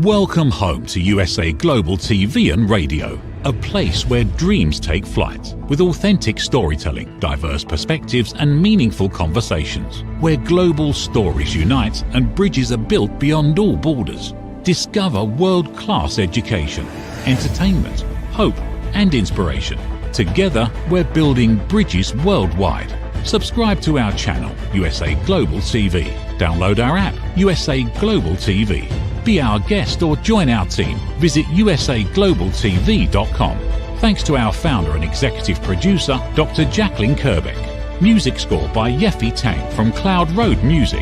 Welcome home to USA Global TV and Radio, a place where dreams take flight, with authentic storytelling, diverse perspectives and meaningful conversations, where global stories unite and bridges are built beyond all borders. Discover world-class education, entertainment, hope and inspiration. Together, we're building bridges worldwide. Subscribe to our channel, USA Global TV. Download our app, USA Global TV. Be our guest or join our team. Visit usaglobaltv.com. Thanks to our founder and executive producer, Dr. Jacalyn Kerbeck. Music score by Yeffy Tang from Cloud Road Music.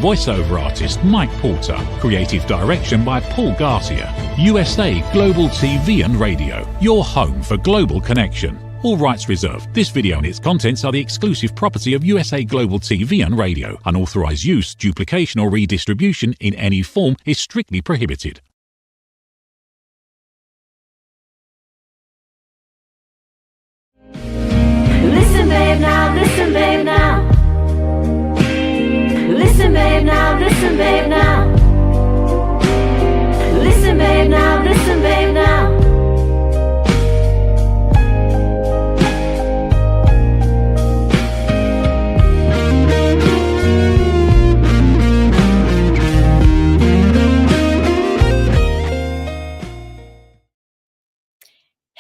Voiceover artist Mike Porter. Creative direction by Paul Garcia. USA Global TV and Radio. Your home for global connection. All rights reserved. This video and its contents are the exclusive property of USA Global TV and Radio. Unauthorized use, duplication or redistribution in any form is strictly prohibited. Listen, babe, now, listen, babe, now. Listen, babe, now, listen, babe, now. Listen, babe, now, listen, babe, now.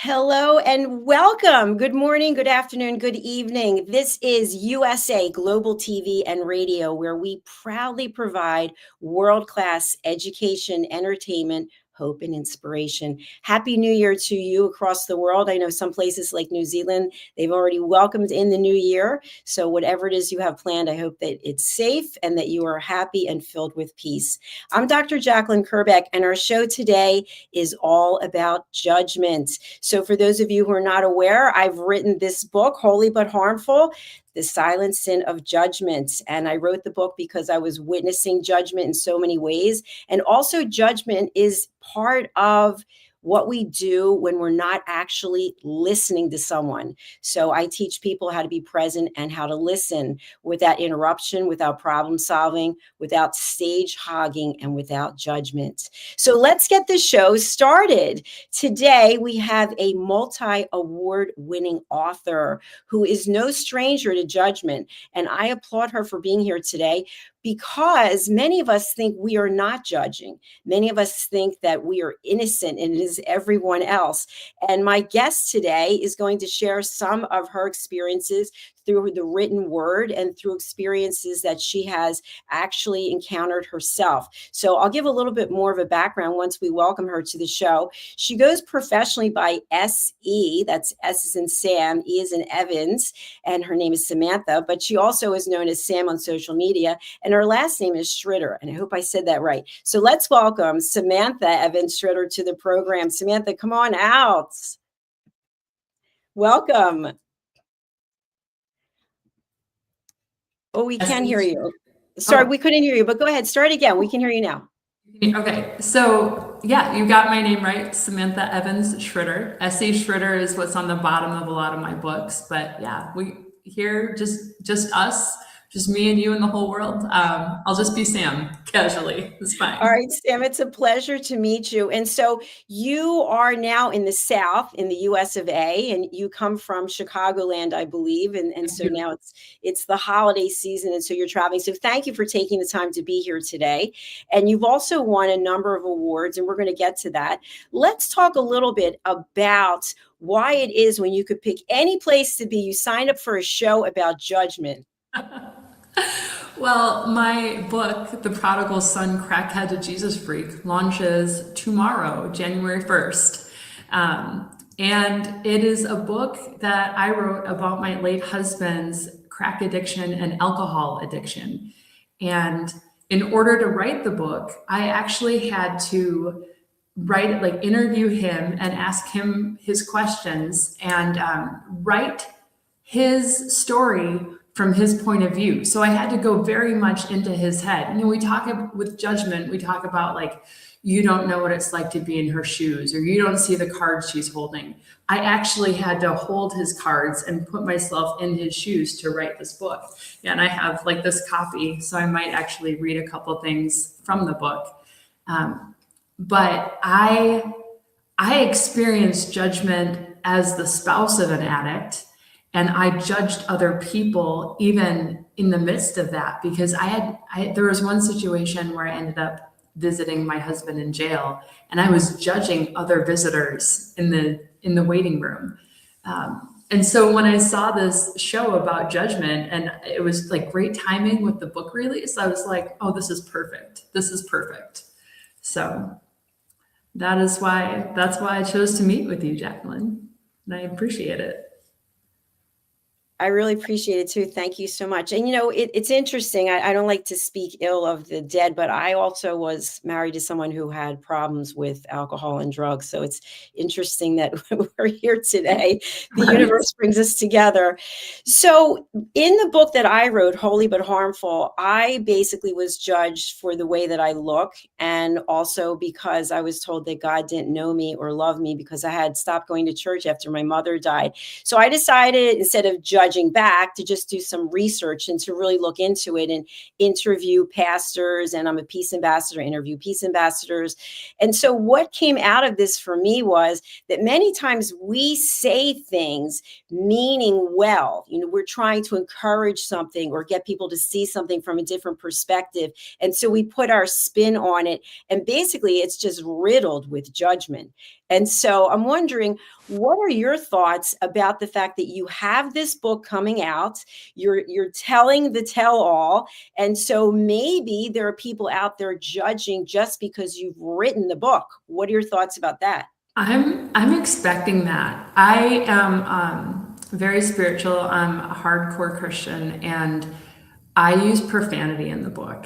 Hello and welcome. Good morning, good afternoon, good evening. This is USA Global TV and Radio, where we proudly provide world-class education, entertainment, hope, and inspiration. Happy New Year to you across the world. I know some places like New Zealand, they've already welcomed in the new year. So whatever it is you have planned, I hope that it's safe and that you are happy and filled with peace. I'm Dr. Jacalyn Kerbeck, and our show today is all about judgment. So for those of you who are not aware, I've written this book, Holy But Harmful, The Silent Sin of Judgment. And I wrote the book because I was witnessing judgment in so many ways. And also judgment is part of what we do when we're not actually listening to someone. So I teach people how to be present and how to listen without interruption, without problem solving, without stage hogging, and without judgment. So let's get the show started. Today, we have a multi-award winning author who is no stranger to judgment. And I applaud her for being here today, because many of us think we are not judging. Many of us think that we are innocent and it is everyone else. And my guest today is going to share some of her experiences through the written word and through experiences that she has actually encountered herself. So I'll give a little bit more of a background once we welcome her to the show. She goes professionally by S.E., that's S as in Sam, E as in Evans, and her name is Samantha, but she also is known as Sam on social media, and her last name is Tschritter, and I hope I said that right. So let's welcome Samantha Evans Tschritter to the program. Samantha, come on out. Welcome. Oh, we can hear you. Sorry, we couldn't hear you, but go ahead. Start again. We can hear you now. Okay, so yeah, you got my name right, Samantha Evans Tschritter. S.E. Tschritter is what's on the bottom of a lot of my books, but yeah, we here just us, just me and you and the whole world. I'll just be Sam casually. It's fine. All right, Sam, it's a pleasure to meet you. And so you are now in the South, in the US of A, and you come from Chicagoland, I believe. And so now it's the holiday season, and so you're traveling. So thank you for taking the time to be here today. And you've also won a number of awards, and we're going to get to that. Let's talk a little bit about why it is when you could pick any place to be, you signed up for a show about judgment. Well, my book, The Prodigal Son, Crackhead to Jesus Freak, launches tomorrow, January 1st. And it is a book that I wrote about my late husband's crack addiction and alcohol addiction. And in order to write the book, I actually had to interview him and ask him his questions and write his story from his point of view. So I had to go very much into his head. We talk with judgment, we talk about like, you don't know what it's like to be in her shoes, or you don't see the cards she's holding. I actually had to hold his cards and put myself in his shoes to write this book. And I have like this copy, so I might actually read a couple things from the book. but I experienced judgment as the spouse of an addict, and I judged other people even in the midst of that, because there was one situation where I ended up visiting my husband in jail, and I was judging other visitors in the waiting room. And so when I saw this show about judgment, and it was like great timing with the book release, I was like, oh, this is perfect. This is perfect. So that's why I chose to meet with you, Jacalyn, and I appreciate it. I really appreciate it too. Thank you so much. And it's interesting. I don't like to speak ill of the dead, but I also was married to someone who had problems with alcohol and drugs. So it's interesting that we're here today. The universe brings us together. So in the book that I wrote, Holy But Harmful, I basically was judged for the way that I look, and also because I was told that God didn't know me or love me because I had stopped going to church after my mother died. So I decided, instead of judging back, to just do some research and to really look into it and interview pastors. And I'm a peace ambassador, interview peace ambassadors. And so what came out of this for me was that many times we say things meaning well. We're trying to encourage something or get people to see something from a different perspective. And so we put our spin on it, and basically it's just riddled with judgment. And so I'm wondering, what are your thoughts about the fact that you have this book coming out? You're telling the tell-all, and so maybe there are people out there judging just because you've written the book. What are your thoughts about that? I'm expecting that. I am very spiritual. I'm a hardcore Christian, and I use profanity in the book.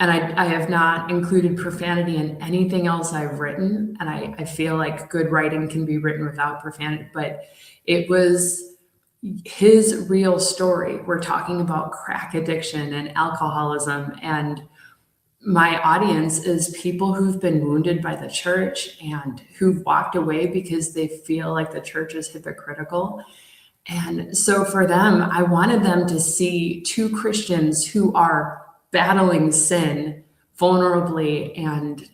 And I have not included profanity in anything else I've written. And I feel like good writing can be written without profanity, but it was his real story. We're talking about crack addiction and alcoholism. And my audience is people who've been wounded by the church and who've walked away because they feel like the church is hypocritical. And so for them, I wanted them to see two Christians who are battling sin vulnerably and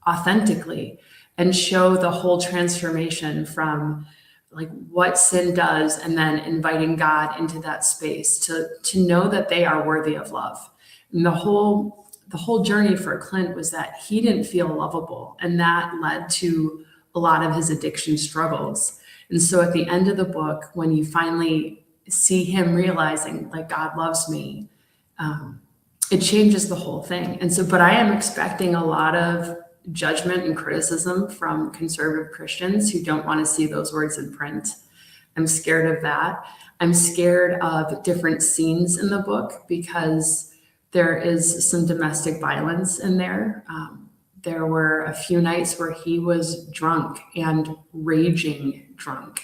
authentically, and show the whole transformation from like what sin does, and then inviting God into that space to know that they are worthy of love. And the whole journey for Clint was that he didn't feel lovable, and that led to a lot of his addiction struggles. And so at the end of the book, when you finally see him realizing like God loves me, it changes the whole thing. And so, but I am expecting a lot of judgment and criticism from conservative Christians who don't want to see those words in print. I'm scared of that. I'm scared of different scenes in the book because there is some domestic violence in there. There were a few nights where he was drunk and raging drunk.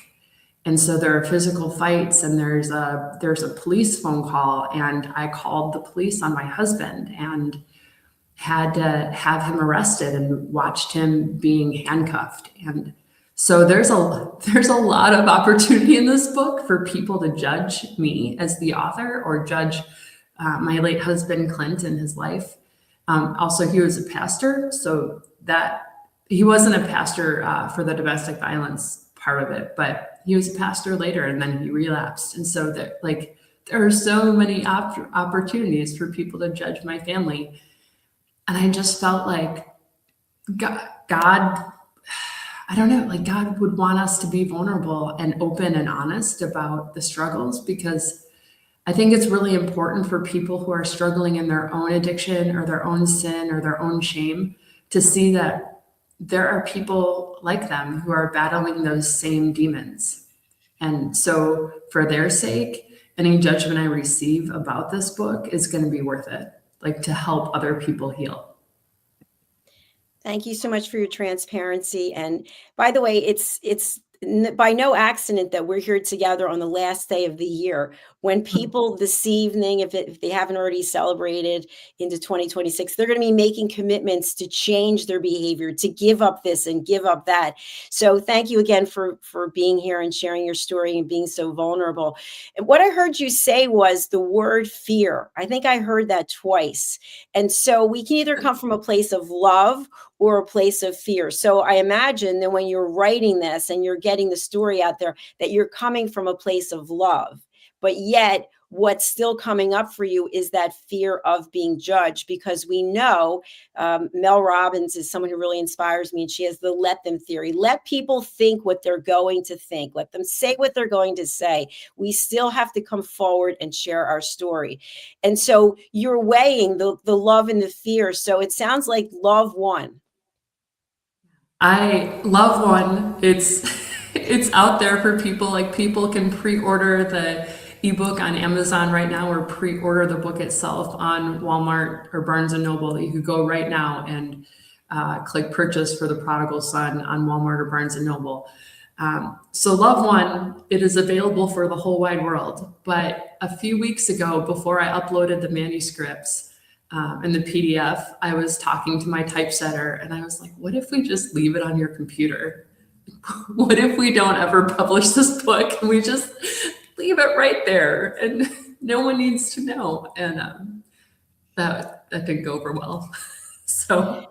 And so there are physical fights, and there's a police phone call, and I called the police on my husband and had to have him arrested and watched him being handcuffed. And so there's a lot of opportunity in this book for people to judge me as the author, or judge my late husband Clint and his life. Also, he was a pastor, so that he wasn't a pastor for the domestic violence part of it, but he was a pastor later, and then he relapsed. And so that there are so many opportunities for people to judge my family. And I just felt like God, I don't know, like God would want us to be vulnerable and open and honest about the struggles, because I think it's really important for people who are struggling in their own addiction or their own sin or their own shame to see that there are people like them who are battling those same demons. And so for their sake, any judgment I receive about this book is going to be worth it, like to help other people heal. Thank you so much for your transparency. And by the way, it's by no accident that we're here together on the last day of the year when people this evening, if they haven't already celebrated into 2026, they're going to be making commitments to change their behavior, to give up this and give up that. So thank you again for being here and sharing your story and being so vulnerable. And what I heard you say was the word fear. I think I heard that twice. And so we can either come from a place of love or a place of fear. So I imagine that when you're writing this and you're getting the story out there, that you're coming from a place of love. But yet, what's still coming up for you is that fear of being judged, because we know Mel Robbins is someone who really inspires me, and she has the let them theory. Let people think what they're going to think. Let them say what they're going to say. We still have to come forward and share our story. And so you're weighing the love and the fear. So it sounds like love won. I love one. It's out there for people. Like, people can pre-order the ebook on Amazon right now, or pre-order the book itself on Walmart or Barnes and Noble. You could go right now and click purchase for The Prodigal Son on Walmart or Barnes and Noble. So Love One, it is available for the whole wide world. But a few weeks ago, before I uploaded the manuscripts, and the PDF, I was talking to my typesetter and I was like, what if we just leave it on your computer? What if we don't ever publish this book and we just leave it right there and no one needs to know? And that didn't go over well. So.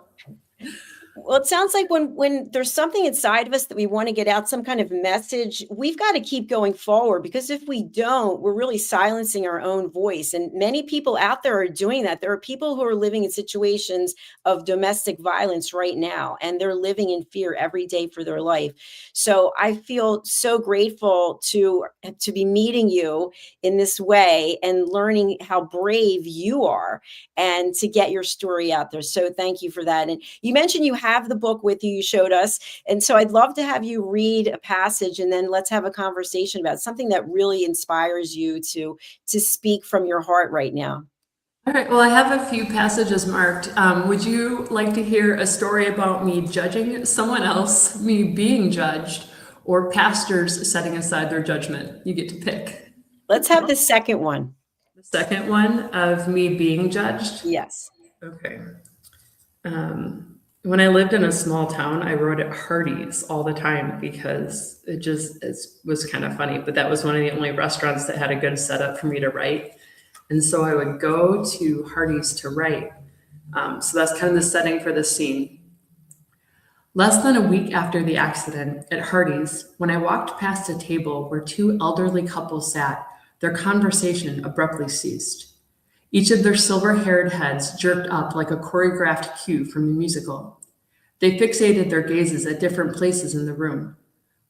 Well, it sounds like when there's something inside of us that we want to get out, some kind of message, we've got to keep going forward, because if we don't, we're really silencing our own voice. And many people out there are doing that. There are people who are living in situations of domestic violence right now, and they're living in fear every day for their life. So I feel so grateful to be meeting you in this way and learning how brave you are and to get your story out there. So thank you for that. And you mentioned you have the book with you showed us. And so I'd love to have you read a passage, and then let's have a conversation about something that really inspires you to speak from your heart right now. All right. Well, I have a few passages marked. Would you like to hear a story about me judging someone else, me being judged, or pastors setting aside their judgment? You get to pick. Let's have the second one. The second one of me being judged? Yes. Okay. When I lived in a small town, I wrote at Hardee's all the time because it was kind of funny, but that was one of the only restaurants that had a good setup for me to write. And so I would go to Hardee's to write. So that's kind of the setting for the scene. Less than a week after the accident at Hardee's, when I walked past a table where two elderly couples sat, their conversation abruptly ceased. Each of their silver-haired heads jerked up like a choreographed cue from a musical. They fixated their gazes at different places in the room.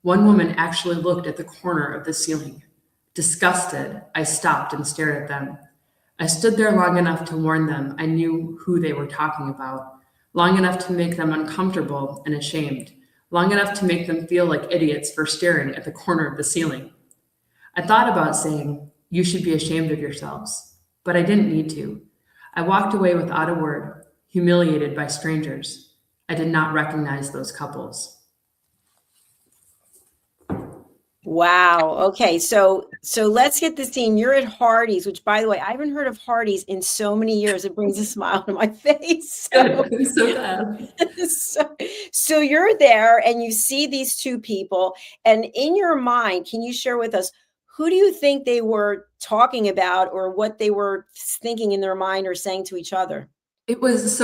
One woman actually looked at the corner of the ceiling. Disgusted, I stopped and stared at them. I stood there long enough to warn them I knew who they were talking about, long enough to make them uncomfortable and ashamed, long enough to make them feel like idiots for staring at the corner of the ceiling. I thought about saying, "You should be ashamed of yourselves," but I didn't need to. I walked away without a word, humiliated by strangers. I did not recognize those couples. Wow. Okay. So let's get this scene. You're at Hardee's, which, by the way, I haven't heard of Hardee's in so many years. It brings a smile to my face. I'm so glad. So you're there and you see these two people, and in your mind, can you share with us, who do you think they were talking about, or what they were thinking in their mind or saying to each other? It was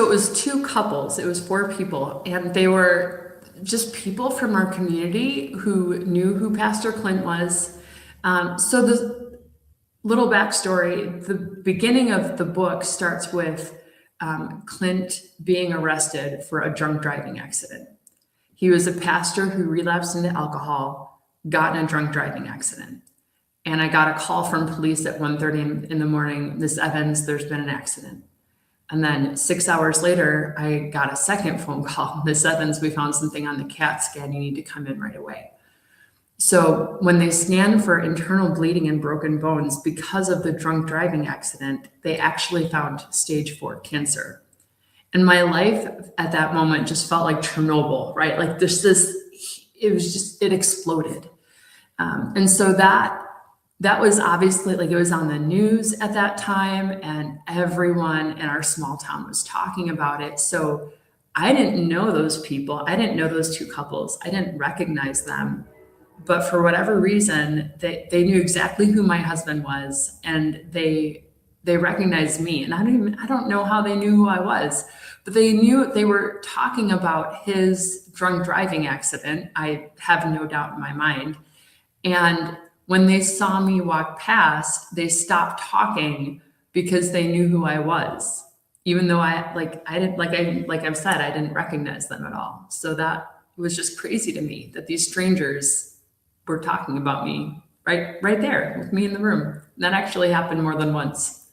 two couples. It was four people, and they were just people from our community who knew who Pastor Clint was. So the little backstory, the beginning of the book starts with Clint being arrested for a drunk driving accident. He was a pastor who relapsed into alcohol, got in a drunk driving accident. And I got a call from police at 1:30 in the morning, "Miss Evans, there's been an accident." And then 6 hours later, I got a second phone call. "Miss Evans, we found something on the CAT scan. You need to come in right away." So when they scanned for internal bleeding and broken bones because of the drunk driving accident, they actually found stage 4 cancer. And my life at that moment just felt like Chernobyl, right? Like there's this it exploded. And so that was obviously, like, it was on the news at that time, and everyone in our small town was talking about it. So I didn't know those people. I didn't know those two couples. I didn't recognize them. But for whatever reason, they knew exactly who my husband was, and they recognized me. And I don't know how they knew who I was, but they knew. They were talking about his drunk driving accident. I have no doubt in my mind. And when they saw me walk past, they stopped talking because they knew who I was, even though like I've said, I didn't recognize them at all. So that was just crazy to me, that these strangers were talking about me right there with me in the room. That actually happened more than once.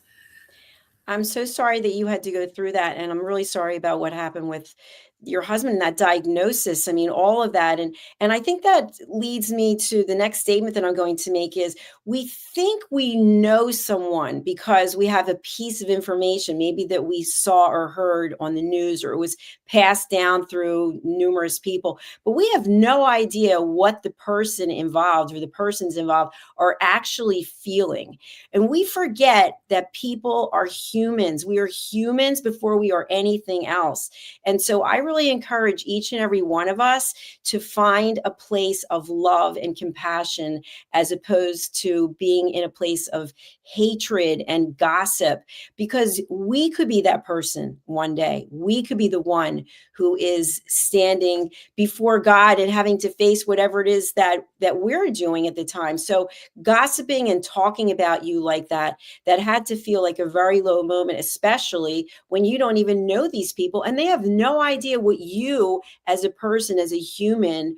I'm so sorry that you had to go through that. And I'm really sorry about what happened with your husband and that diagnosis. I mean, all of that. And I think that leads me to the next statement that I'm going to make is, we think we know someone because we have a piece of information, maybe that we saw or heard on the news, or it was passed down through numerous people, but we have no idea what the person involved or the persons involved are actually feeling. And we forget that people are humans. We are humans before we are anything else. And so I really encourage each and every one of us to find a place of love and compassion, as opposed to being in a place of hatred and gossip, because we could be that person one day. We could be the one who is standing before God and having to face whatever it is that we're doing at the time. So gossiping and talking about you like that had to feel like a very low moment, especially when you don't even know these people and they have no idea what you as a person, as a human,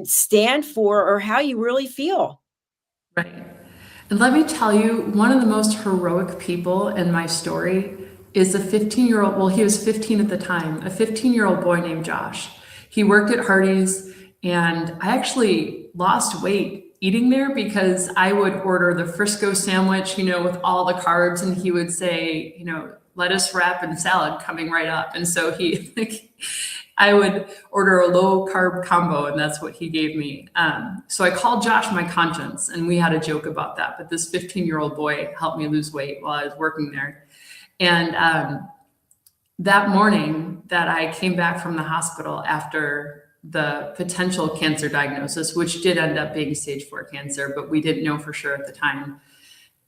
stand for or how you really feel. Right. And let me tell you, one of the most heroic people in my story is a 15-year-old, well, he was 15 at the time, a 15-year-old boy named Josh. He worked at Hardee's, and I actually lost weight eating there because I would order the Frisco sandwich, with all the carbs, and he would say, lettuce wrap and salad coming right up. And so I would order a low carb combo, and that's what he gave me. So I called Josh my conscience, and we had a joke about that. But this 15-year-old boy helped me lose weight while I was working there. And that morning that I came back from the hospital after the potential cancer diagnosis, which did end up being stage 4 cancer, but we didn't know for sure at the time.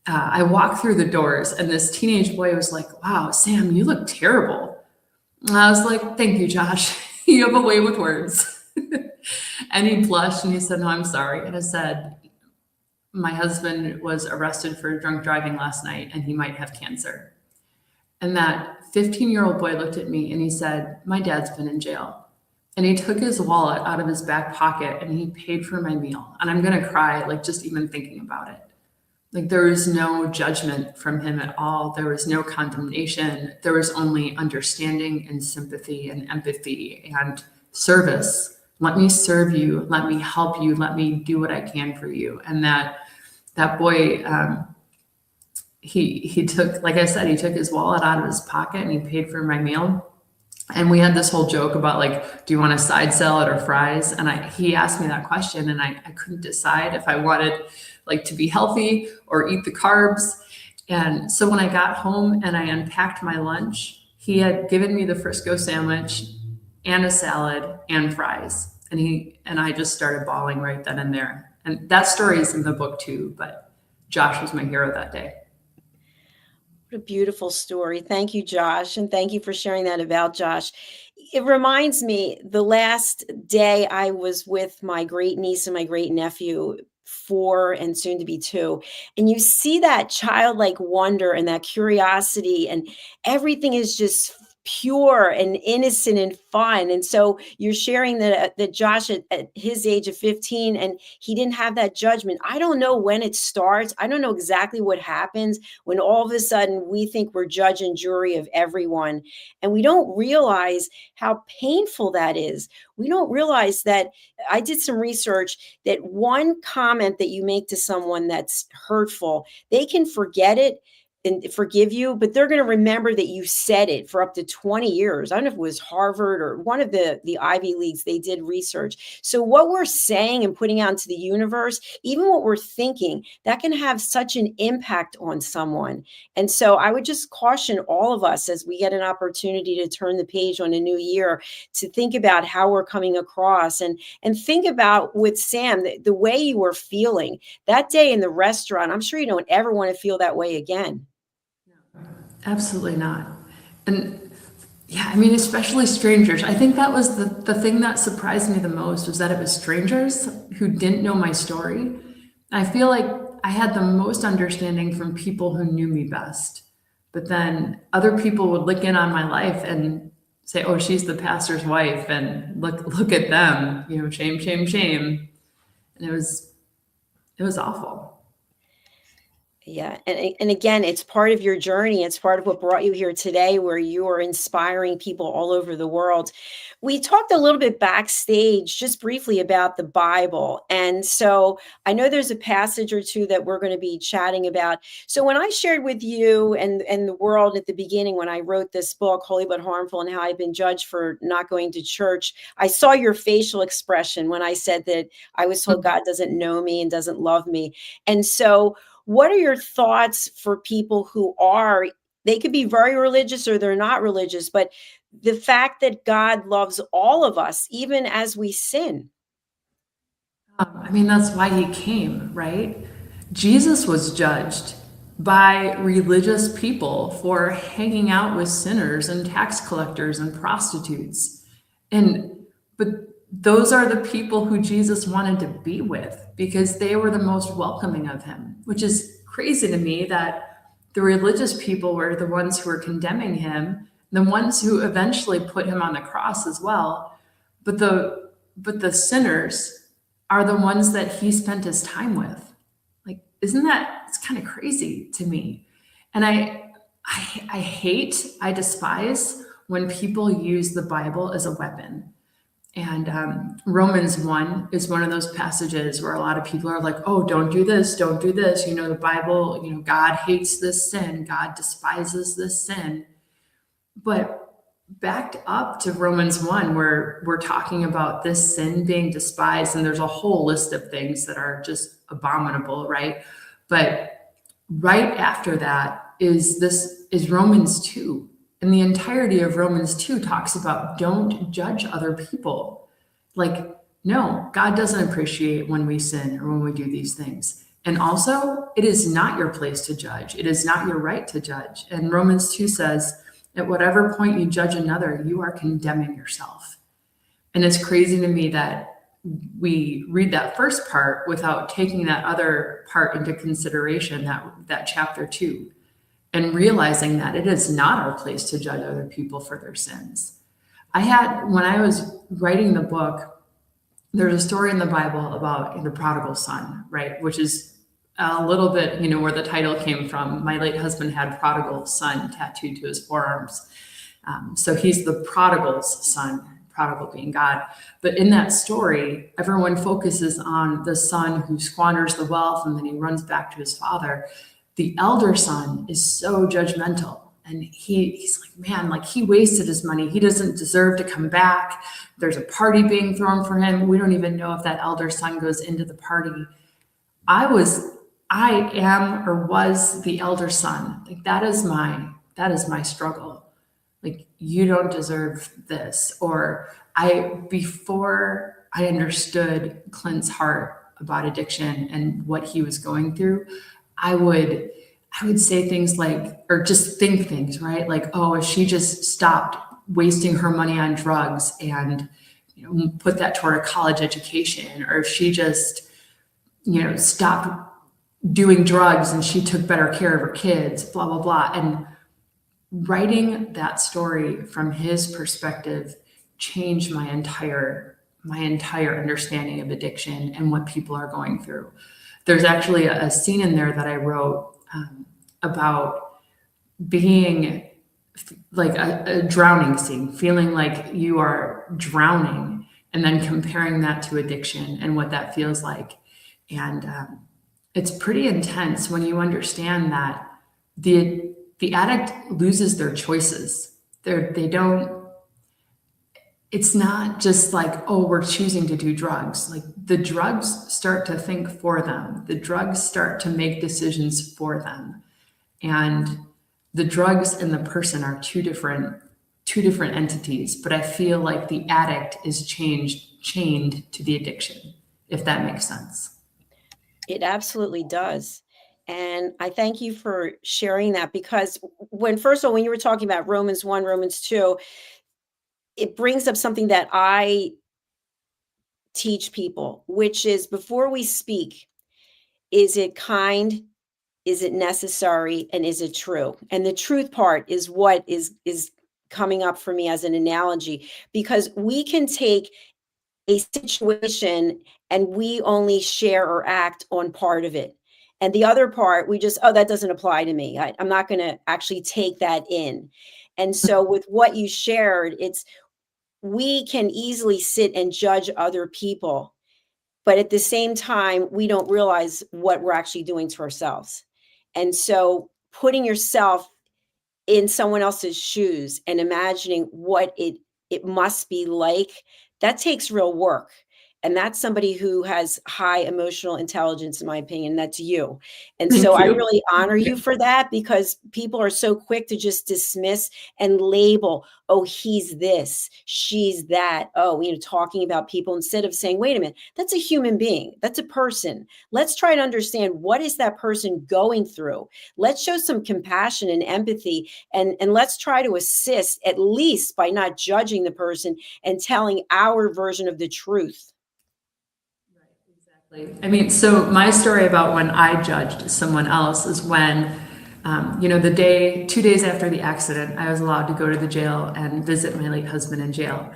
I walked through the doors, and this teenage boy was like, "Wow, Sam, you look terrible." And I was like, "Thank you, Josh. You have a way with words." And he blushed and he said, "No, I'm sorry." And I said, "My husband was arrested for drunk driving last night, and he might have cancer." And that 15-year-old boy looked at me and he said, "My dad's been in jail." And he took his wallet out of his back pocket and he paid for my meal. And I'm going to cry, just even thinking about it. There was no judgment from him at all. There was no condemnation. There was only understanding and sympathy and empathy and service. Let me serve you. Let me help you. Let me do what I can for you. And that boy, he took, like I said, he took his wallet out of his pocket and he paid for my meal. And we had this whole joke about do you want a side salad or fries? And he asked me that question, and I couldn't decide if I wanted to be healthy or eat the carbs. And so when I got home and I unpacked my lunch, he had given me the Frisco sandwich and a salad and fries. And I just started bawling right then and there. And that story is in the book too, but Josh was my hero that day. What a beautiful story. Thank you, Josh. And thank you for sharing that about Josh. It reminds me, the last day I was with my great niece and my great nephew, 4 and soon to be 2. And you see that childlike wonder and that curiosity, and everything is just pure and innocent and fun. And so you're sharing that Josh at his age of 15, and he didn't have that judgment. I don't know when it starts. I don't know exactly what happens when all of a sudden we think we're judge and jury of everyone. And we don't realize how painful that is. We don't realize that. I did some research that one comment that you make to someone that's hurtful, they can forget it and forgive you, but they're going to remember that you said it for up to 20 years. I don't know if it was Harvard or one of the Ivy Leagues, they did research. So what we're saying and putting out into the universe, even what we're thinking, that can have such an impact on someone. And so I would just caution all of us as we get an opportunity to turn the page on a new year to think about how we're coming across, and think about with Sam, the way you were feeling that day in the restaurant. I'm sure you don't ever want to feel that way again. Absolutely not. And yeah, I mean, especially strangers. I think that was the thing that surprised me the most, was that it was strangers who didn't know my story. I feel like I had the most understanding from people who knew me best. But then other people would look in on my life and say, oh, she's the pastor's wife, and look at them, you know, shame, shame, shame. And it was awful. Yeah. And again, it's part of your journey. It's part of what brought you here today, where you are inspiring people all over the world. We talked a little bit backstage, just briefly, about the Bible. And so I know there's a passage or two that we're going to be chatting about. So when I shared with you and the world at the beginning, when I wrote this book, Holy But Harmful, and how I've been judged for not going to church, I saw your facial expression when I said that I was told God doesn't know me and doesn't love me. And so what are your thoughts for people who are, they could be very religious or they're not religious, but the fact that God loves all of us, even as we sin? I mean, that's why he came, right? Jesus was judged by religious people for hanging out with sinners and tax collectors and prostitutes. But those are the people who Jesus wanted to be with, because they were the most welcoming of him, which is crazy to me that the religious people were the ones who were condemning him, the ones who eventually put him on the cross as well. But the sinners are the ones that he spent his time with. Like, isn't that, it's kind of crazy to me. And I despise when people use the Bible as a weapon. And Romans 1 is one of those passages where a lot of people are like, oh, don't do this, don't do this. You know, the Bible, you know, God hates this sin. God despises this sin. But backed up to Romans 1, where we're talking about this sin being despised, and there's a whole list of things that are just abominable, right? But right after that is Romans 2. And the entirety of Romans 2 talks about don't judge other people. Like, no, God doesn't appreciate when we sin or when we do these things. And also, it is not your place to judge. It is not your right to judge. And Romans 2 says, at whatever point you judge another, you are condemning yourself. And it's crazy to me that we read that first part without taking that other part into consideration, that chapter 2. And realizing that it is not our place to judge other people for their sins. When I was writing the book, there's a story in the Bible about the prodigal son, right? Which is a little bit, you know, where the title came from. My late husband had prodigal son tattooed to his forearms. So he's the prodigal's son, prodigal being God. But in that story, everyone focuses on the son who squanders the wealth and then he runs back to his father. The elder son is so judgmental, and he's like, man, like, he wasted his money. He doesn't deserve to come back. There's a party being thrown for him. We don't even know if that elder son goes into the party. I am or was the elder son. Like, that is my struggle. Like, you don't deserve this. Or before I understood Clint's heart about addiction and what he was going through, I would say things like, or just think things, right? Like, oh, if she just stopped wasting her money on drugs and, you know, put that toward a college education, or if she just, you know, stopped doing drugs and she took better care of her kids, blah, blah, blah. And writing that story from his perspective changed my entire understanding of addiction and what people are going through. There's actually a scene in there that I wrote about being like a drowning scene, feeling like you are drowning, and then comparing that to addiction and what that feels like. And it's pretty intense when you understand that the addict loses their choices. They don't, it's not just like, oh, we're choosing to do drugs. Like the drugs start to think for them. The drugs start to make decisions for them. And the drugs and the person are two different entities, but I feel like the addict is chained to the addiction, if that makes sense. It absolutely does. And I thank you for sharing that, because first of all, when you were talking about Romans 1, Romans 2, it brings up something that I teach people, which is before we speak, is it kind? Is it necessary? And is it true? And the truth part is what is coming up for me as an analogy, because we can take a situation and we only share or act on part of it. And the other part, we just, oh, that doesn't apply to me. I'm not going to actually take that in. And so with what you shared, we can easily sit and judge other people, but at the same time, we don't realize what we're actually doing to ourselves. And so putting yourself in someone else's shoes and imagining what it must be like, that takes real work. And that's somebody who has high emotional intelligence, in my opinion. That's you. And Thank so I you. really honor you for that, because people are so quick to just dismiss and label, oh, he's this, she's that. Oh, talking about people instead of saying, wait a minute, that's a human being. That's a person. Let's try to understand, what is that person going through? Let's show some compassion and empathy, and let's try to assist, at least by not judging the person and telling our version of the truth. I mean, so my story about when I judged someone else is when, 2 days after the accident, I was allowed to go to the jail and visit my late husband in jail.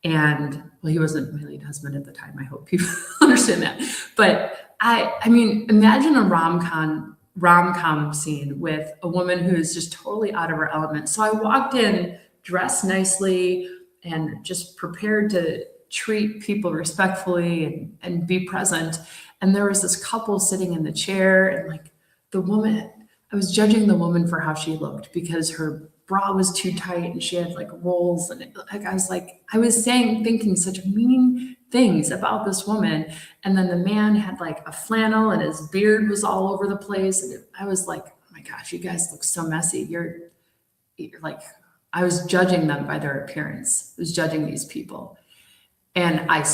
And well, he wasn't my late husband at the time. I hope people understand that. But I mean, imagine a rom-com scene with a woman who is just totally out of her element. So I walked in dressed nicely and just prepared to treat people respectfully and be present. And there was this couple sitting in the chair, and like the woman, I was judging the woman for how she looked because her bra was too tight and she had like rolls. And I was thinking such mean things about this woman. And then the man had like a flannel and his beard was all over the place. And I was like, oh my gosh, you guys look so messy. You're like, I was judging them by their appearance. I was judging these people. And I was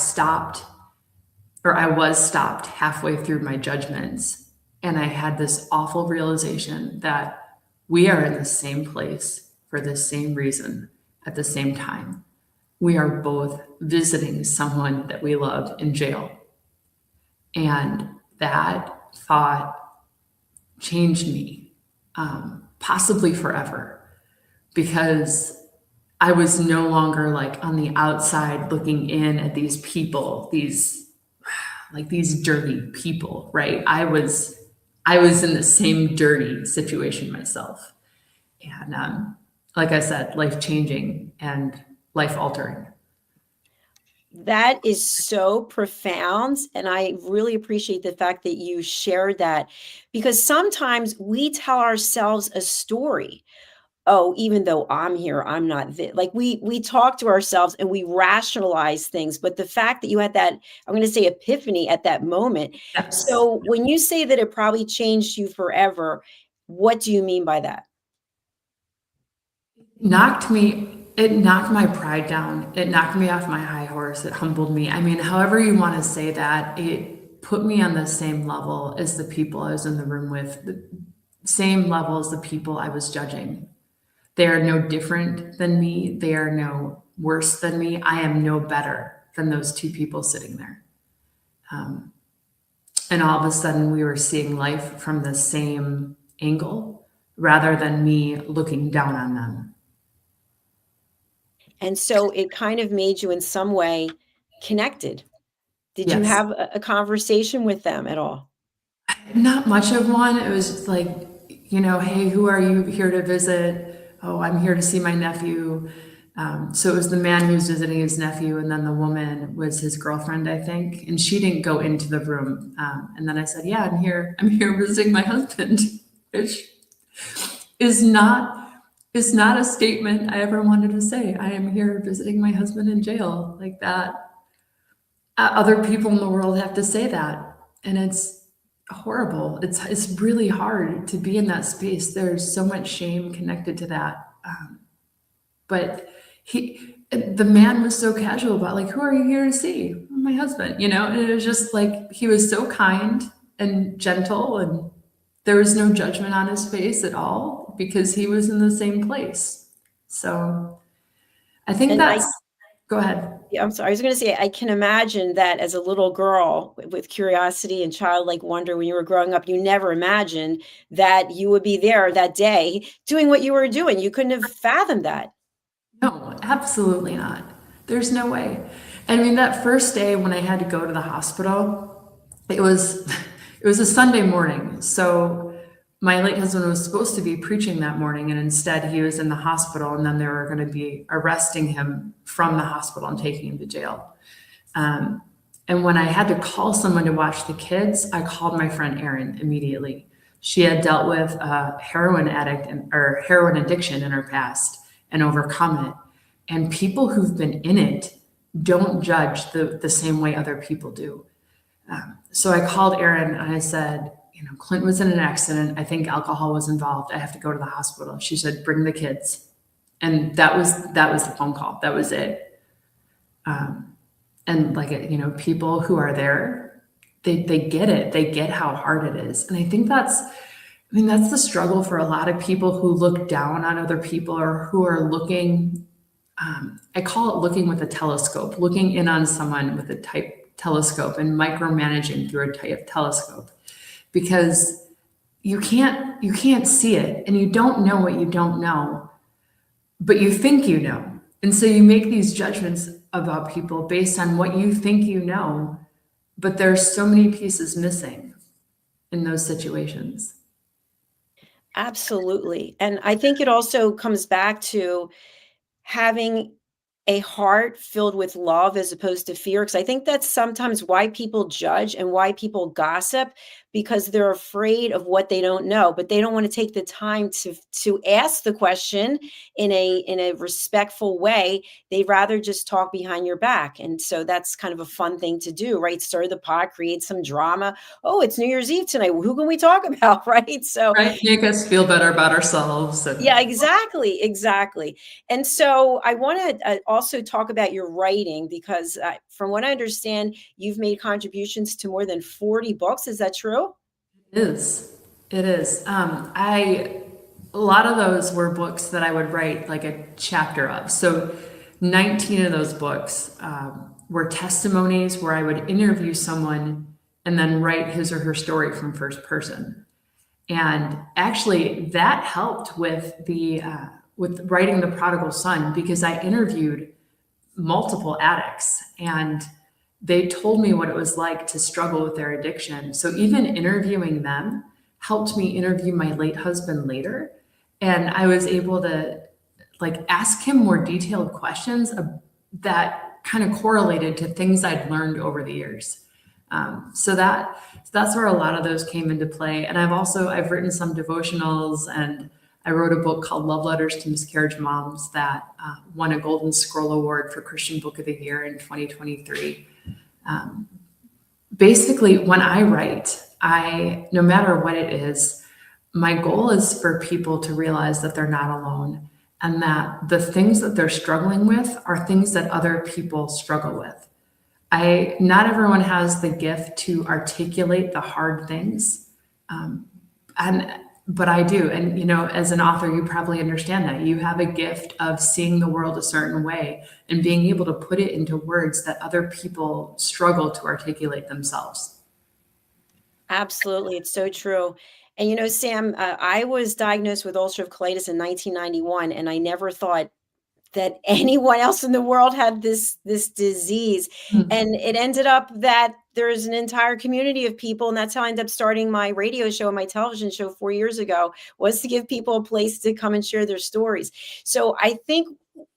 stopped halfway through my judgments. And I had this awful realization that we are in the same place for the same reason at the same time. We are both visiting someone that we loved in jail. And that thought changed me, possibly forever, because I was no longer like on the outside looking in at these people, these dirty people, right? I was in the same dirty situation myself. And like I said, life-changing and life-altering. That is so profound. And I really appreciate the fact that you shared that, because sometimes we tell ourselves a story. Oh, even though I'm here, I'm not like we talk to ourselves and we rationalize things. But the fact that you had that, I'm going to say, epiphany at that moment. Yes. So when you say that it probably changed you forever, what do you mean by that? It knocked my pride down. It knocked me off my high horse. It humbled me. I mean, however you want to say that, it put me on the same level as the people I was in the room with, the same level as the people I was judging. They are no different than me. They are no worse than me. I am no better than those two people sitting there. And all of a sudden we were seeing life from the same angle rather than me looking down on them. And so it kind of made you in some way connected. Did you Yes. have a conversation with them at all? Not much of one. It was just like, hey, who are you here to visit? Oh, I'm here to see my nephew. So it was the man who was visiting his nephew, and then the woman was his girlfriend, I think. And she didn't go into the room. And then I said, yeah, I'm here visiting my husband. is not a statement I ever wanted to say. I am here visiting my husband in jail, like that. Other people in the world have to say that, and it's horrible. It's really hard to be in that space. There's so much shame connected to that. But the man was so casual about, like, who are you here to see? My husband, and it was just like, he was so kind and gentle, and there was no judgment on his face at all because he was in the same place. So I think go ahead. Yeah, I'm sorry. I was going to say, I can imagine that as a little girl with curiosity and childlike wonder, when you were growing up, you never imagined that you would be there that day doing what you were doing. You couldn't have fathomed that. No, absolutely not. There's no way. I mean, that first day when I had to go to the hospital, it was a Sunday morning. So my late husband was supposed to be preaching that morning, and instead he was in the hospital, and then they were going to be arresting him from the hospital and taking him to jail. And when I had to call someone to watch the kids, I called my friend Erin immediately. She had dealt with a heroin addiction in her past and overcome it. And people who've been in it don't judge the same way other people do. So I called Erin and I said, Clint was in an accident. I think alcohol was involved. I have to go to the hospital. She said, bring the kids. And that was the phone call. That was it. And people who are there, they get it. They get how hard it is. And I think that's the struggle for a lot of people who look down on other people, or who are looking, I call it looking with a telescope, looking in on someone with a type telescope and micromanaging through a type telescope, because you can't see it, and you don't know what you don't know, but you think you know. And so you make these judgments about people based on what you think you know, but there's so many pieces missing in those situations. Absolutely. And I think it also comes back to having a heart filled with love as opposed to fear. Because I think that's sometimes why people judge and why people gossip, because they're afraid of what they don't know, but they don't want to take the time to ask the question in a respectful way. They'd rather just talk behind your back. And so that's kind of a fun thing to do, right? Stir the pot, create some drama. Oh, it's New Year's Eve tonight. Who can we talk about? Right. So make us feel better about ourselves. Yeah, exactly. And so I want to also talk about your writing, because from what I understand, you've made contributions to more than 40 books. Is that true? It is. A lot of those were books that I would write like a chapter of. So 19 of those books were testimonies where I would interview someone and then write his or her story from first person. And actually that helped with with writing The Prodigal Son, because I interviewed multiple addicts and they told me what it was like to struggle with their addiction. So even interviewing them helped me interview my late husband later. And I was able to ask him more detailed questions that kind of correlated to things I'd learned over the years. So that's where a lot of those came into play. And I've written some devotionals, and I wrote a book called Love Letters to Miscarriage Moms that won a Golden Scroll Award for Christian Book of the Year in 2023. Basically, when I write, no matter what it is, my goal is for people to realize that they're not alone, and that the things that they're struggling with are things that other people struggle with. Not everyone has the gift to articulate the hard things, but I do. And, as an author, you probably understand that you have a gift of seeing the world a certain way and being able to put it into words that other people struggle to articulate themselves. Absolutely. It's so true. And, Sam, I was diagnosed with ulcerative colitis in 1991, and I never thought that anyone else in the world had this disease. Mm-hmm. And it ended up that there's an entire community of people. And that's how I ended up starting my radio show and my television show 4 years ago, was to give people a place to come and share their stories. So I think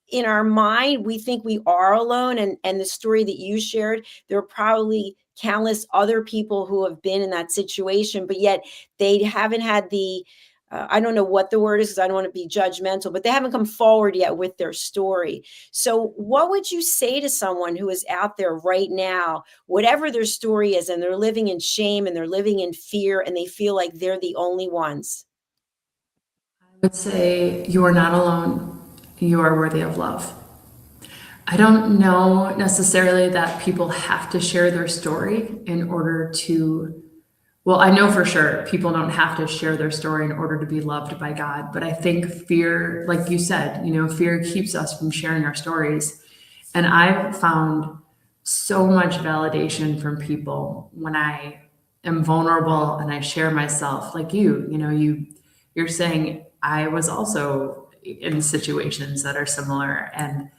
in our mind, we think we are alone. And the story that you shared, there are probably countless other people who have been in that situation, but yet they haven't had the I don't know what the word is because I don't want to be judgmental, but they haven't come forward yet with their story. So what would you say to someone who is out there right now, whatever their story is, and they're living in shame and they're living in fear and they feel like they're the only ones? I would say you are not alone. You are worthy of love. I don't know necessarily that people have to share their story in order to, well, I know for sure people don't have to share their story in order to be loved by God. But I think fear, like you said, fear keeps us from sharing our stories. And I've found so much validation from people when I am vulnerable and I share myself, like you're saying I was also in situations that are similar. And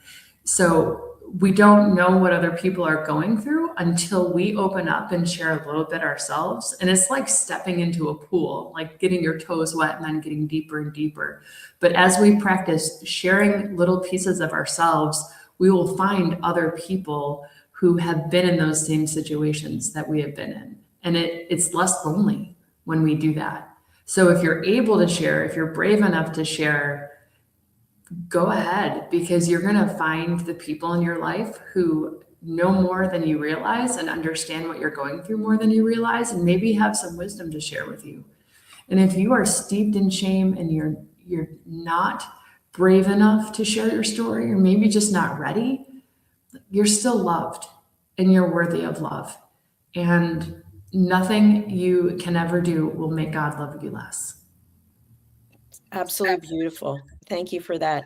so we don't know what other people are going through until we open up and share a little bit ourselves. And it's like stepping into a pool, like getting your toes wet and then getting deeper and deeper. But as we practice sharing little pieces of ourselves, we will find other people who have been in those same situations that we have been in. And it's less lonely when we do that. So if you're able to share, if you're brave enough to share, go ahead, because you're going to find the people in your life who know more than you realize and understand what you're going through more than you realize, and maybe have some wisdom to share with you. And if you are steeped in shame and you're not brave enough to share your story, or maybe just not ready, you're still loved and you're worthy of love. And nothing you can ever do will make God love you less. Absolutely beautiful. Thank you for that.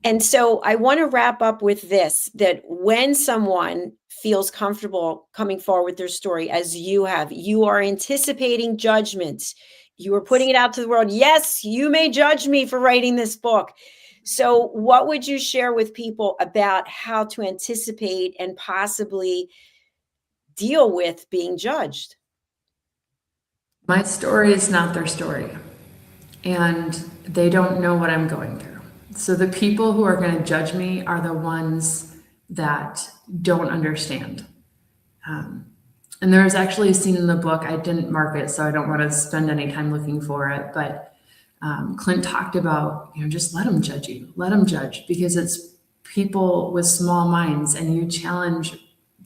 And so I want to wrap up with this, that when someone feels comfortable coming forward with their story, as you have, you are anticipating judgments. You are putting it out to the world. Yes, you may judge me for writing this book. So what would you share with people about how to anticipate and possibly deal with being judged? My story is not their story, and they don't know what I'm going through. So the people who are going to judge me are the ones that don't understand. And there's actually a scene in the book, I didn't mark it, so I don't want to spend any time looking for it, but Clint talked about, just let them judge you, let them judge, because it's people with small minds, and you challenge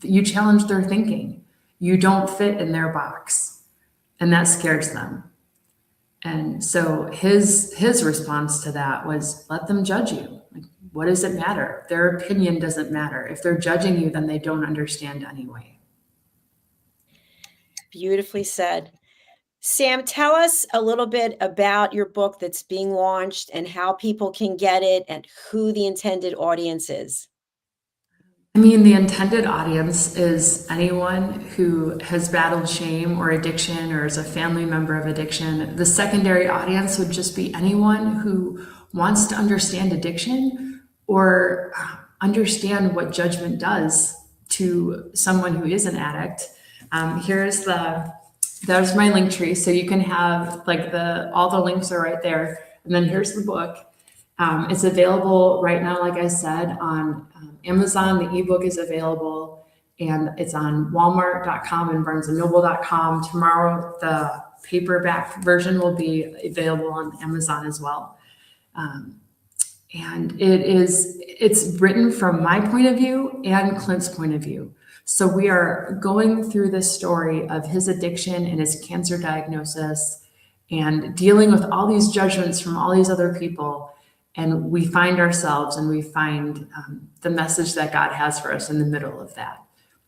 their thinking. You don't fit in their box, and that scares them. And so his response to that was, let them judge you. Like, what does it matter? Their opinion doesn't matter. If they're judging you, then they don't understand anyway. Beautifully said. Sam, tell us a little bit about your book that's being launched and how people can get it and who the intended audience is. The intended audience is anyone who has battled shame or addiction or is a family member of addiction. The secondary audience would just be anyone who wants to understand addiction or understand what judgment does to someone who is an addict. There's my link tree. So you can have all the links are right there. And then here's the book. It's available right now, like I said, on Amazon. The ebook is available, and it's on Walmart.com and BarnesandNoble.com. Tomorrow, the paperback version will be available on Amazon as well. And it's written from my point of view and Clint's point of view. So we are going through this story of his addiction and his cancer diagnosis and dealing with all these judgments from all these other people. And we find ourselves and we find the message that God has for us in the middle of that.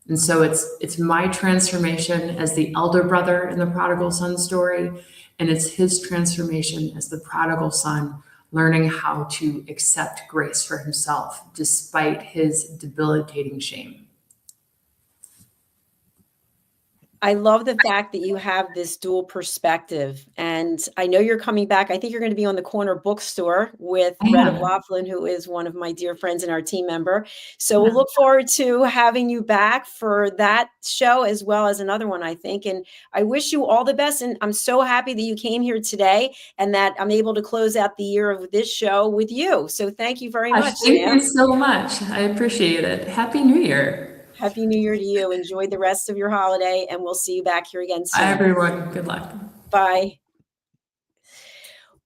And so it's my transformation as the elder brother in the prodigal son story, and it's his transformation as the prodigal son, learning how to accept grace for himself despite his debilitating shame. I love the fact that you have this dual perspective, and I know you're coming back. I think you're going to be on the corner bookstore with Retta Laughlin, who is one of my dear friends and our team member. So we'll look forward to having you back for that show as well as another one, I think. And I wish you all the best. And I'm so happy that you came here today and that I'm able to close out the year of this show with you. So thank you very much. Thank you so much. I appreciate it. Happy New Year. Happy New Year to you. Enjoy the rest of your holiday, and we'll see you back here again soon. Bye, everyone. Good luck. Bye.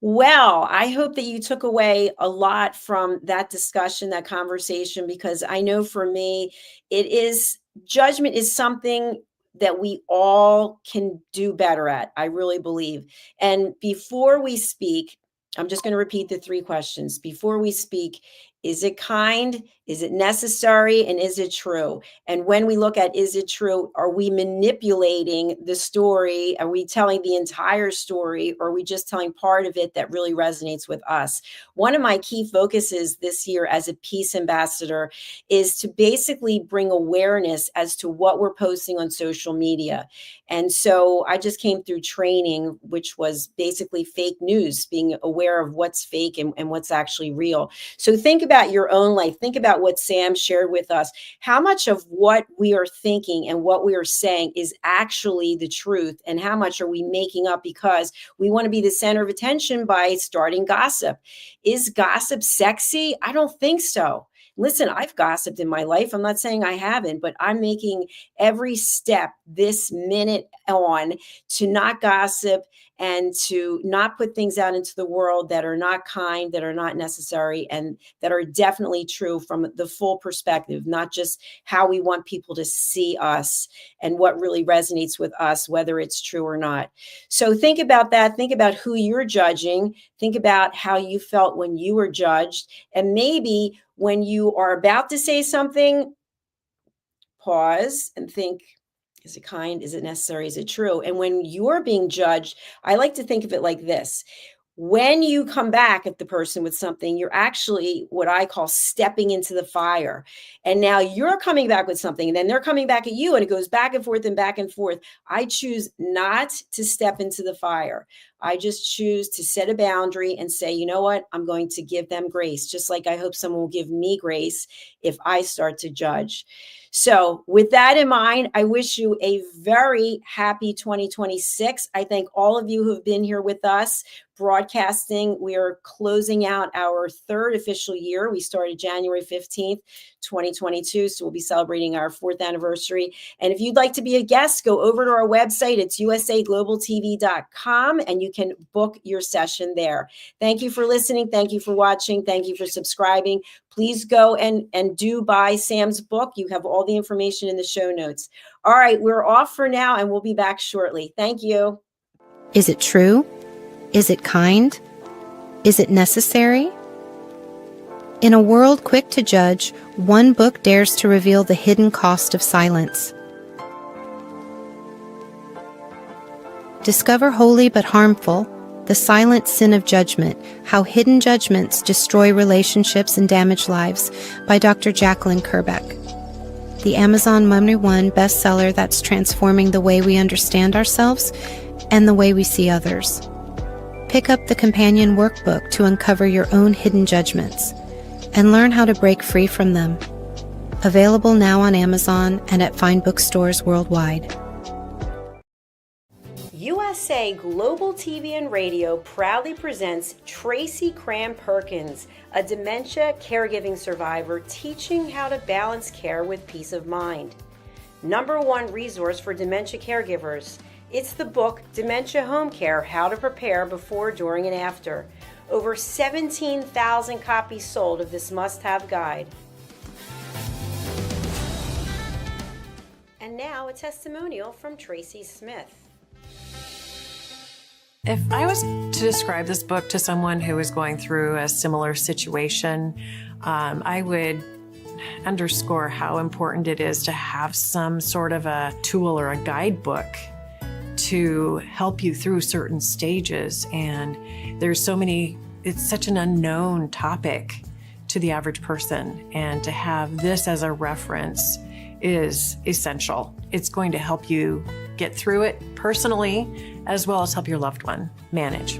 Well, I hope that you took away a lot from that discussion, that conversation, because I know for me, it is judgment is something that we all can do better at. I really believe. And before we speak, I'm just going to repeat the three questions. Before we speak, is it kind? Is it necessary? And is it true? And when we look at is it true, are we manipulating the story? Are we telling the entire story? Or are we just telling part of it that really resonates with us? One of my key focuses this year as a peace ambassador is to basically bring awareness as to what we're posting on social media. And so I just came through training, which was basically fake news, being aware of what's fake and what's actually real. So think about your own life. Think about what Sam shared with us. How much of what we are thinking and what we are saying is actually the truth? And how much are we making up because we want to be the center of attention by starting gossip? Is gossip sexy? I don't think so. Listen, I've gossiped in my life. I'm not saying I haven't, but I'm making every step this minute on to not gossip and to not put things out into the world that are not kind, that are not necessary, and that are definitely true from the full perspective, not just how we want people to see us and what really resonates with us, whether it's true or not. So think about that. Think about who you're judging. Think about how you felt when you were judged. And maybe when you are about to say something, pause and think, is it kind? Is it necessary? Is it true? And when you're being judged, I like to think of it like this. When you come back at the person with something, you're actually what I call stepping into the fire. And now you're coming back with something, and then they're coming back at you, and it goes back and forth and back and forth. I choose not to step into the fire. I just choose to set a boundary and say, you know what? I'm going to give them grace, just like I hope someone will give me grace if I start to judge. So with that in mind, I wish you a very happy 2026. I thank all of you who have been here with us broadcasting. We are closing out our third official year. We started January 15th, 2022. So we'll be celebrating our fourth anniversary. And if you'd like to be a guest, go over to our website. It's usaglobaltv.com, and you can book your session there. Thank you for listening. Thank you for watching. Thank you for subscribing. Please go and do buy Sam's book. You have all the information in the show notes. All right, we're off for now, and we'll be back shortly. Thank you. Is it true? Is it kind? Is it necessary? In a world quick to judge, one book dares to reveal the hidden cost of silence. Discover holy but harmful, The Silent Sin of Judgment, How Hidden Judgments Destroy Relationships and Damage Lives by Dr. Jacalyn Kerbeck. The Amazon #1 bestseller that's transforming the way we understand ourselves and the way we see others. Pick up the companion workbook to uncover your own hidden judgments and learn how to break free from them. Available now on Amazon and at fine bookstores worldwide. USA Global TV and Radio proudly presents Tracy Cram Perkins, a dementia caregiving survivor teaching how to balance care with peace of mind. #1 resource for dementia caregivers. It's the book Dementia Home Care: How to Prepare Before, During, and After. Over 17,000 copies sold of this must-have guide. And now a testimonial from Tracy Smith. If I was to describe this book to someone who is going through a similar situation, I would underscore how important it is to have some sort of a tool or a guidebook to help you through certain stages. And there's so many, it's such an unknown topic to the average person. And to have this as a reference is essential. It's going to help you get through it personally, as well as help your loved one manage.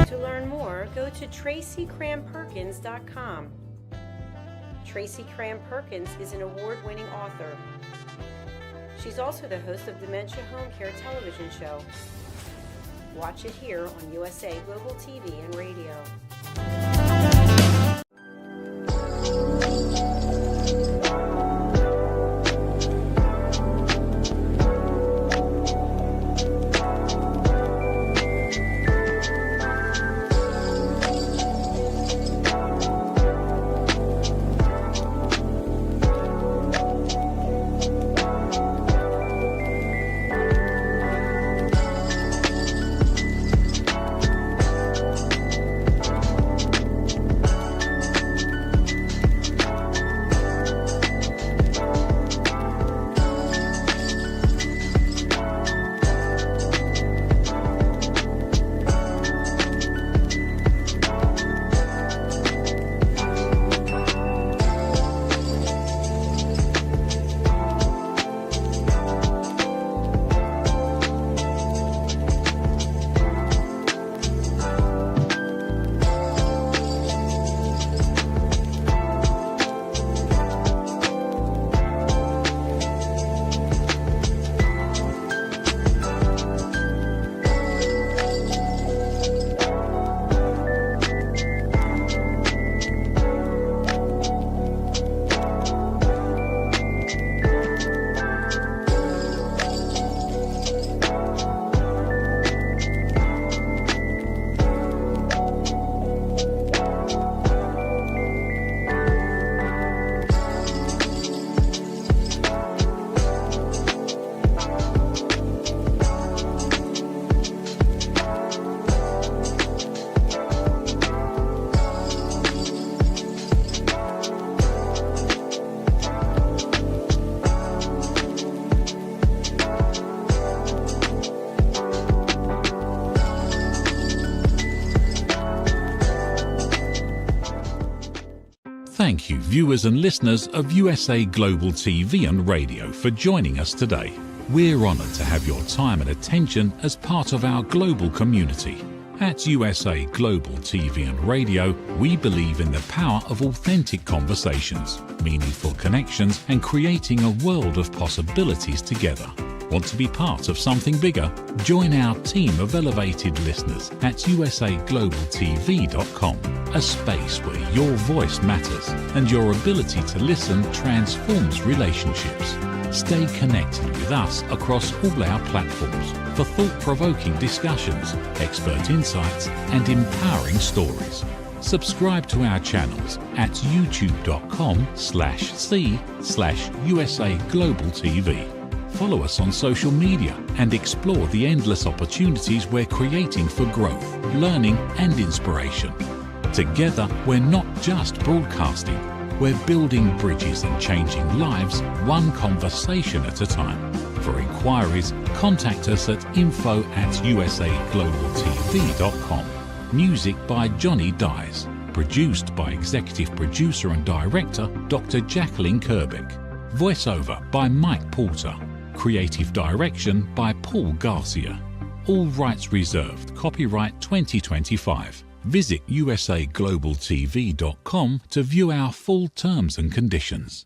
To learn more, go to TracyCramPerkins.com. Tracy Cram Perkins is an award-winning author. She's also the host of Dementia Home Care television show. Watch it here on USA Global TV and Radio. Thank you, viewers and listeners of USA Global TV and Radio, for joining us today. We're honoured to have your time and attention as part of our global community. At USA Global TV and Radio, we believe in the power of authentic conversations, meaningful connections, and creating a world of possibilities together. Want to be part of something bigger? Join our team of elevated listeners at usaglobaltv.com, a space where your voice matters and your ability to listen transforms relationships. Stay connected with us across all our platforms for thought-provoking discussions, expert insights, and empowering stories. Subscribe to our channels at youtube.com/c/USA Global TV. Follow us on social media and explore the endless opportunities we're creating for growth, learning, and inspiration. Together, we're not just broadcasting, we're building bridges and changing lives one conversation at a time. For inquiries, contact us at info@usaglobaltv.com. Music by Johnny Dies. Produced by Executive Producer and Director Dr. Jacalyn Kerbeck. Voiceover by Mike Porter. Creative Direction by Paul Garcia. All rights reserved. Copyright 2025. Visit usaglobaltv.com to view our full terms and conditions.